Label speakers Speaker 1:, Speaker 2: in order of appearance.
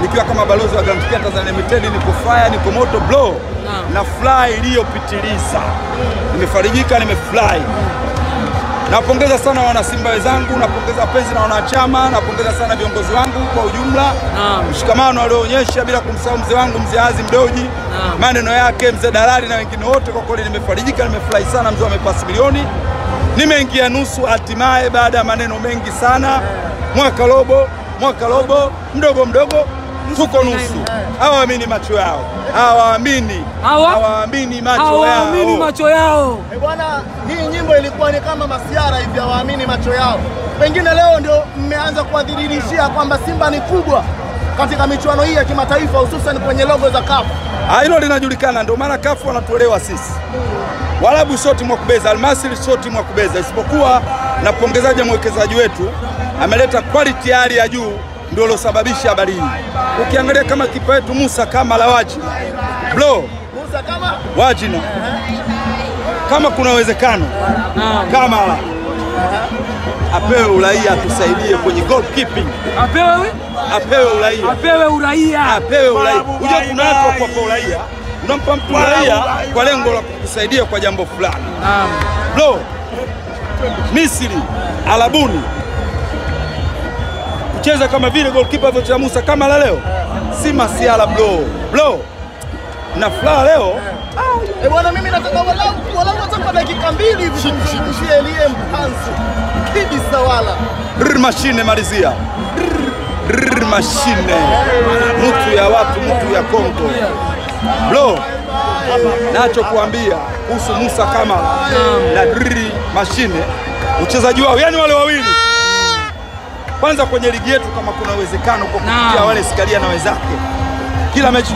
Speaker 1: Nikiwa kama balozi wa Grand Ticket Tanzania Limited, niko fire, niko moto blow na fly iliyopitiliza. Nimefarijika, nimefly. Napongeza sana wana Simba wenzangu, napongeza penzi na wanachama, napongeza sana viongozi wangu kwa ujumla. Mshikamano walioonyesha bila kumsahau mzee wangu mzee Azim Doji. Maneno yake mzee Dalali na wengine wote, kwa kweli nimefarijika, nimefly sana. Mzee amepasi milioni. Nimeingia nusu hatimaye baada ya maneno mengi sana. Mwaka robo mdogo tuko nusu. Hawaamini macho yao. Hawaamini macho yao.
Speaker 2: Bwana, hii nyimbo ilikuwa ni kama masiara hivi, hawaamini macho yao. Pengine leo ndio mmeanza kuadhirishia kwamba Simba ni kubwa katika michuano hii ya kimataifa, hususan kwenye logo za CAF.
Speaker 1: Hilo linajulikana, ndio maana CAF wanatuelewa sisi. Walabu soti mwa kubeza, Almasri soti mwa kubeza, isipokuwa napongezaje mwekezaji wetu ameleta quality hali ya juu, ndio losababisha habari hii. Ukiangalia kama kipa wetu Musa kama Lawaji bro,
Speaker 2: Musa kama
Speaker 1: Wajina, kama kuna uwezekano kama apewe uraia tusaidie kwenye goalkeeping. Apewe uraia. Unajua kuna watu kwa uraia, unampa mtu uraia kwa lengo la kusaidia kwa jambo fulani. Bro, Misri Alabuni kucheza kama vile goalkeeper vyote Musa kama la leo, si masiala bro. Na fla leo.
Speaker 2: Bwana, mimi nataka walau hata dakika 2 hivi tumshie Elie Mpanzu kibisa wala.
Speaker 1: Mashine malizia. Mashine. Mtu ya watu, mtu ya Kongo. Bro, nacho kuambia kuhusu Musa kama na Mashine, uchezaji wao, yani wale wawili. Kwanza kwenye ligi yetu kama kuna uwezekano kwa kupitia wale Sikalia na wenzake, kila mechi